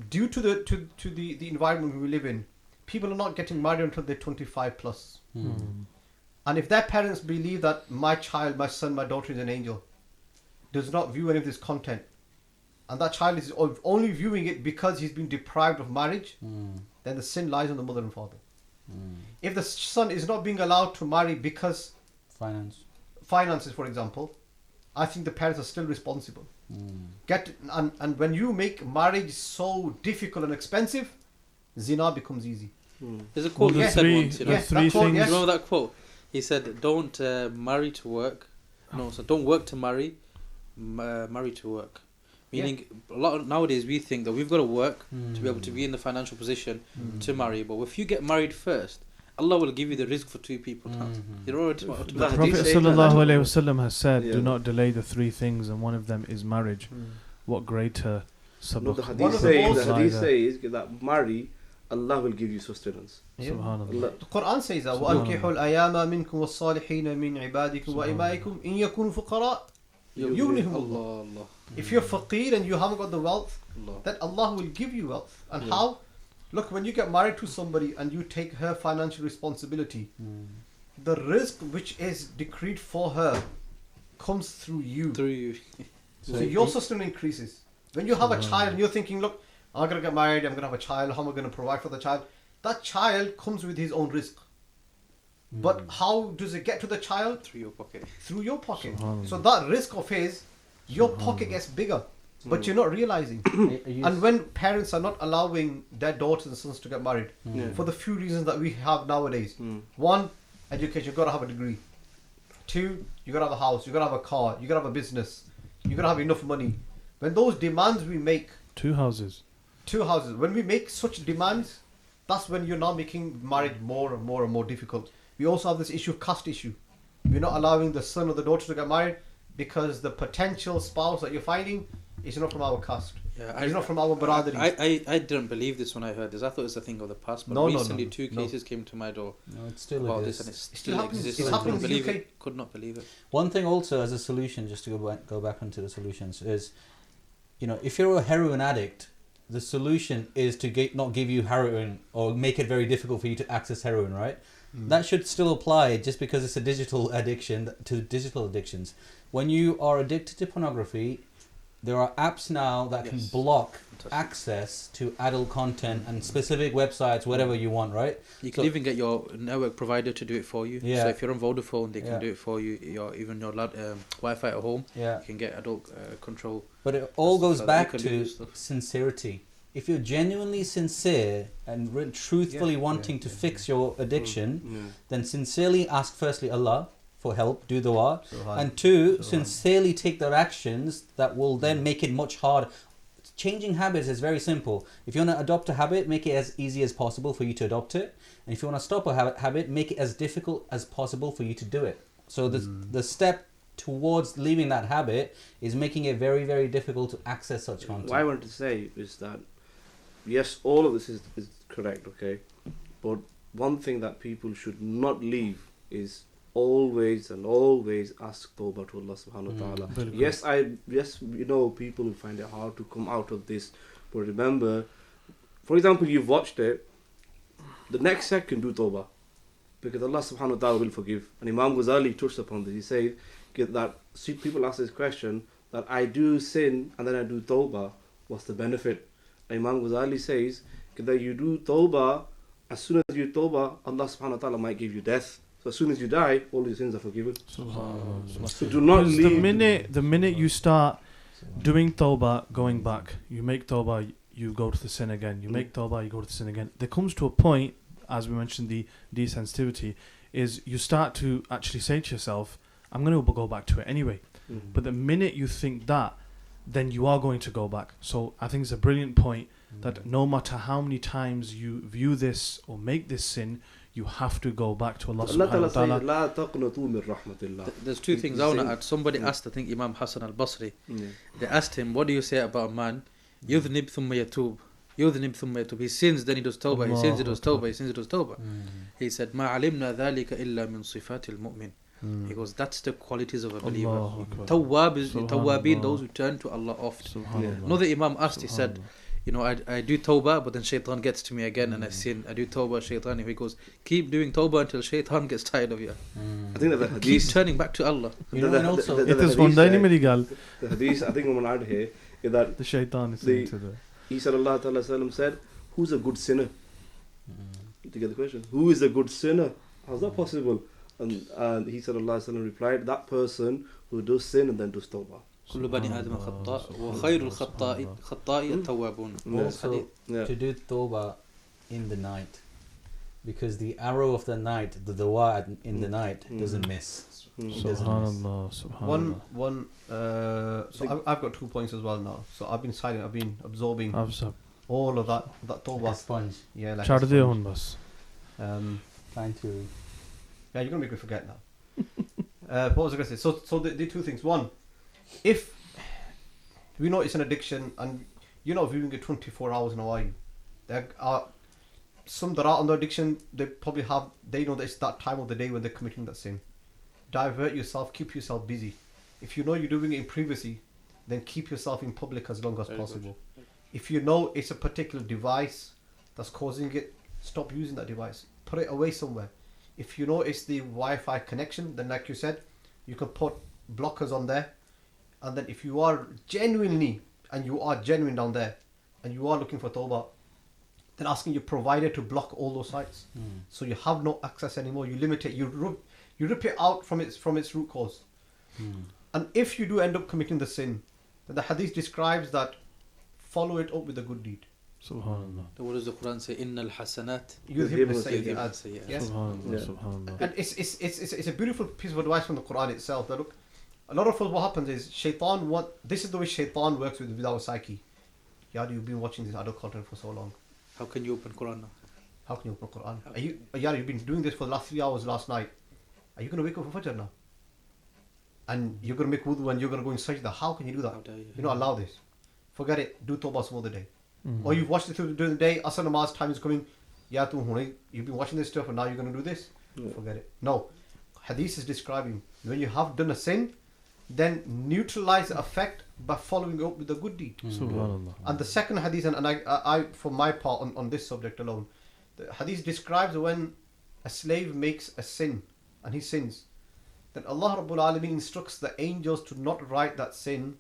due to the environment we live in, people are not getting married until they're 25 plus. And if their parents believe that my child, my son, my daughter is an angel, does not view any of this content, and that child is only viewing it because he's been deprived of marriage, then the sin lies on the mother and father. If the son is not being allowed to marry because finances, for example, I think the parents are still responsible. And when you make marriage so difficult and expensive, zina becomes easy. There's a quote he said once, you know. Three things. You remember that quote? He said, "Don't marry to work. No, so don't work to marry. Marry to work." Meaning, a lot nowadays we think that we've got to work to be able to be in the financial position to marry. But if you get married first, Allah will give you the rizq for two people. You know what? The Prophet ﷺ has said, "Do not delay the three things, and one of them is marriage." What greater sabaq? The hadith says that marry, Allah will give you sustenance. Subhanallah. The Quran says that وَأَنْكِحُوا الْأَيَامَ مِنْكُمْ وَالصَّالِحِينَ مِنْ عِبَادِكُمْ وَإِمَائِكُمْ إِنْ يَكُونُوا فُقَرَاءَ يُغْنِهِمُ اللَّهُ. If you're faqir and you haven't got the wealth, then Allah will give you wealth. And how? Look, when you get married to somebody and you take her financial responsibility, the risk which is decreed for her comes through you. So your sustenance increases. When you have a child and you're thinking, look, I'm going to get married, I'm going to have a child, how am I going to provide for the child? That child comes with his own risk. But how does it get to the child? Through your pocket. Through your pocket. So that risk of his, your pocket gets bigger. But you're not realizing. And when parents are not allowing their daughters and sons to get married, for the few reasons that we have nowadays. One, education, you've got to have a degree. Two, you've got to have a house, you've got to have a car, you've got to have a business, you've got to have enough money. When those demands we make... Two houses. When we make such demands, that's when you're now making marriage more and more and more difficult. We also have this issue of caste issue. We're not allowing the son or the daughter to get married because the potential spouse that you're finding is not from our caste. It's not from our brotherhood. I didn't believe this when I heard this. I thought it was a thing of the past. But recently two cases came to my door it still about exists. this, and it still exists. It's happening in the UK. Could not believe it. One thing also as a solution, just to go back onto the solutions, is, if you're a heroin addict, the solution is to not give you heroin or make it very difficult for you to access heroin, right? That should still apply just because it's a digital addiction to digital addictions. When you are addicted to pornography, there are apps now that can block access to adult content and specific websites, whatever you want, right? You can even get your network provider to do it for you. So if you're on Vodafone, they can do it for you. Even your Wi-Fi at home, you can get adult control. But it all goes back to sincerity. If you're genuinely sincere and truthfully wanting to fix your addiction, then sincerely ask firstly Allah for help, do dua, and two, sincerely take the actions that will then make it much harder. Changing habits is very simple. If you want to adopt a habit, make it as easy as possible for you to adopt it. And if you want to stop a habit, make it as difficult as possible for you to do it. So the step towards leaving that habit is making it very, very difficult to access such content. What I want to say is that, yes, all of this is correct, okay? But one thing that people should not leave is always ask tawbah to Allah subhanahu wa ta'ala. Yes, we know people will find it hard to come out of this. But remember, for example, you've watched it, the next second do tawbah. Because Allah subhanahu wa ta'ala will forgive. And Imam Ghazali touched upon this. He said that people ask this question, that I do sin and then I do tawbah, what's the benefit? Imam Ghazali says that you do tawbah, as soon as you tawbah, Allah subhanahu wa ta'ala might give you death. So as soon as you die, all your sins are forgiven. So do not leave. The minute you start doing tawbah, going back, you make tawbah, you go to the sin again. You make tawbah, you go to the sin again. There comes to a point, as we mentioned, the desensitivity, is you start to actually say to yourself, I'm going to go back to it anyway. But the minute you think that, then you are going to go back. So I think it's a brilliant point that no matter how many times you view this or make this sin, you have to go back to Allah subhanahu wa ta'ala. There's two things I want to add. Somebody asked, I think Imam Hassan al-Basri, they asked him, what do you say about a man? يُذْنِبْ ثُمَّ يَتُوبُ. He sins, then he does tawbah. He sins, he does tawbah. He sins, he does tawbah. He said, مَا عَلِمْنَا ذَلِكَ إِلَّا مِنْ صِفَاتِ الْمُؤْمِنِ. He goes, that's the qualities of a believer. Allahu Akbar. Tawwabin, those who turn to Allah oft. Subhanallah. Another Imam asked, he said, Subhanallah. I do tawbah, but then shaitan gets to me again and I sin. I do tawbah, shaitan. He goes, keep doing tawbah until shaitan gets tired of you. I think that the Keep hadith, turning back to Allah. You know, and also It is one day मेरी गाल. the hadith, I think I'm gonna add here, is that The shaitan is The- into the. he sallallahu alaihi wasallam said, "Who's a good sinner?" To get the question, who is a good sinner? How's that possible? And he sallallahu alaihi wasallam replied, that person who does sin and then does tawbah. كل بني آدم خطاء وخير الخطاء التوابون. also Yeah. to do tawbah in the night, because the arrow of the night, the dua in the night, doesn't miss. It doesn't miss. Subhanallah. Subhanallah. So I've got 2 points as well now. So I've been silent. I've been absorbing Absab. all of that Like a tawbah. sponge, Yeah, like a Char de sponge. hun bas. trying to. Yeah, you're gonna make me forget now. What was I gonna say? So the 2 things. One, if we know it's an addiction, and you're not viewing it 24 hours now, are you? There are some that are on the addiction. They know that it's that time of the day when they're committing that sin. Divert yourself. Keep yourself busy. If you know you're doing it in privacy, then keep yourself in public as long as possible. If you know it's a particular device that's causing it, stop using that device. Put it away somewhere. If you know it's the Wi-Fi connection, then like you said, you can put blockers on there. And then if you are genuine down there, and you are looking for tawbah, then asking your provider to block all those sites. So you have no access anymore. You limit it. You rip it out from its root cause. And if you do end up committing the sin, then the hadith describes that follow it up with a good deed. Subhanallah. What does the Quran say? Inna al-hasanat Yudhibna Yudhibna sayyi'at. Yes. Subhanallah. Yeah. Subhanallah. And it's a beautiful piece of advice from the Quran itself. That look, a lot of us, what happens is this is the way shaitan works with our psyche. Yad, you've been watching this adult content for so long. How can you open Quran now? How can you open Quran? You've been doing this for the last 3 hours last night. Are you going to wake up for Fajr now? And you're going to make wudu and you're going to go in sajda. How can you do that? How dare you? You don't allow this. Forget it. Do tawbah some other day. Or you've watched it through during the day. Asr namaz time is coming. You've been watching this stuff and now you're going to do this. Forget it. No. Hadith is describing when you have done a sin, then neutralize the effect by following up with a good deed. Subhanallah. And the second hadith, and I for my part on this subject alone, the hadith describes when a slave makes a sin and he sins, then Allah Rabbul Alameen instructs the angels to not write that sin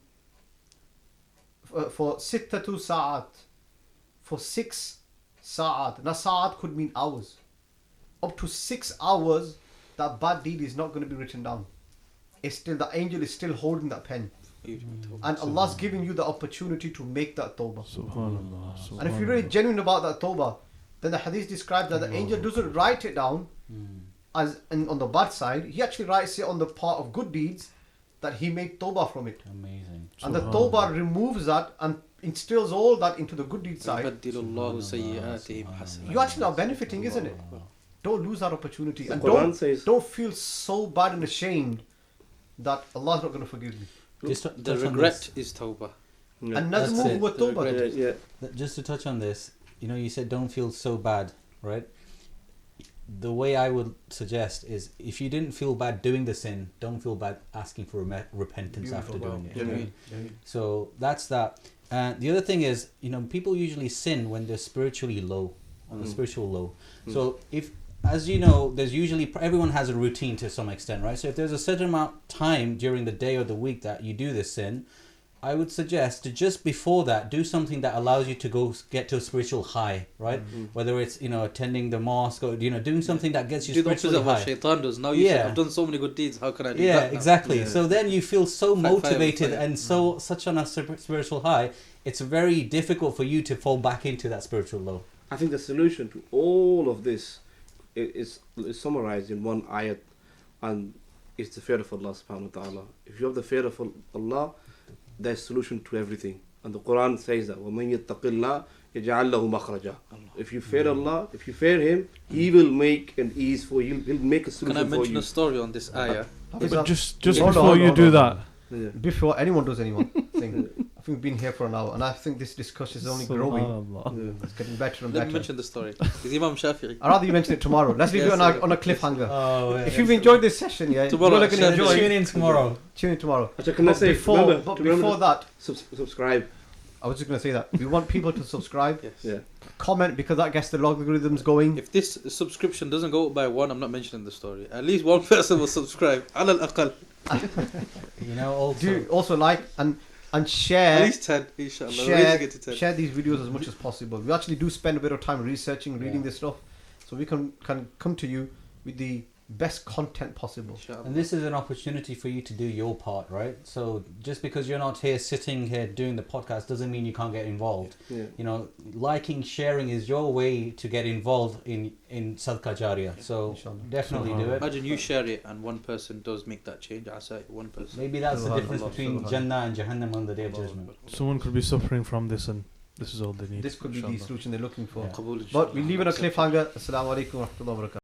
for sittatu sa'at, for 6 sa'at. Now sa'at could mean hours. Up to 6 hours, that bad deed is not going to be written down. The angel is still holding that pen. And Allah's giving you the opportunity to make that tawbah. Subhanallah. And if you're really genuine about that tawbah, then the hadith describes that the angel doesn't write it down as on the bad side. He actually writes it on the part of good deeds that he made tawbah from it. Amazing. And the tawbah removes that and instills all that into the good deed side. يُبَدِّلُ اللَّهُ سَيِّئَاتِهِمْ حَسَنَاتٍ. You actually are benefiting, isn't it? Don't lose that opportunity. The And Quran says- don't feel so bad and ashamed that Allah's not going to forgive me. Just to The touch on regret is tawbah. Yeah. And That's nazmuhu it. wa The tawbah. regret. Yeah. Just to touch on this, you said don't feel so bad, right? The way I would suggest is if you didn't feel bad doing the sin, don't feel bad asking for repentance after doing it. So that's that. The other thing is, people usually sin when they're spiritually low, on the spiritual low. So if, as you know, there's usually, everyone has a routine to some extent, right? So if there's a certain amount of time during the day or the week that you do this sin, I would suggest to just before that, do something that allows you to go get to a spiritual high, right? Whether it's, attending the mosque or, doing something that gets you Do the opposite spiritually of what high. shaitan does. Now you say, Yeah. I've done so many good deeds, how can I do Yeah, that now? exactly. Yeah. So then you feel so motivated fire. and such on a spiritual high, it's very difficult for you to fall back into that spiritual low. I think the solution to all of this is summarized in one ayat, and it's the fear of Allah subhanahu wa ta'ala. If you have the fear of Allah, there's solution to everything. And the Quran says that وَمَنْ يَتَّقِ اللَّهِ يَجْعَلْ لَهُ مَخْرَجًا. If you fear Allah, if you fear Him, He will make an ease for you. He'll make a Can solution I for mention you. a story on this ayah? But just Hold on, before hold you on, do hold that, on. Before anyone does anything, think we've been here for an hour, and I think this discussion is only growing. Subhanallah. It's getting better and Let me better. mention the story. Is Imam Shafi'i? I'd rather you mention it tomorrow. Let's leave Yes, it on a cliffhanger. Oh, If you've enjoyed this session, yeah, Tomorrow, you're not going to Saturday. enjoy tune it. in tomorrow. Tune in tomorrow. Actually, can I But say, before that, subscribe. I was just going to say that we want people to subscribe, Yes. Yeah. comment, because that gets the logarithms going. If this subscription doesn't go up by one, I'm not mentioning the story. At least one person will subscribe. Alal aqal. You know, also. Do also like and At share. least 10, inshallah. Raising it to 10. Share these videos as much as possible. We actually do spend a bit of time researching, reading this stuff, so we can come to you with the best content possible. Inshallah. And this is an opportunity for you to do your part, right? So just because you're not here sitting here doing the podcast doesn't mean you can't get involved. Yeah. You know, liking, sharing is your way to get involved in Sadqa Jariyah. So Inshallah. definitely do it. Imagine you share it and one person does make that change. I say one person. Maybe that's the difference Subhanallah, between subhanallah. Jannah and Jahannam on the Day of Judgment. Someone could be suffering from this, and this is all they need. This could be the inshallah. solution they're looking for. Yeah. Qabul, But we inshallah. leave it on a cliffhanger. Assalamu alaikum wa rahmatullahi wa barakatuh.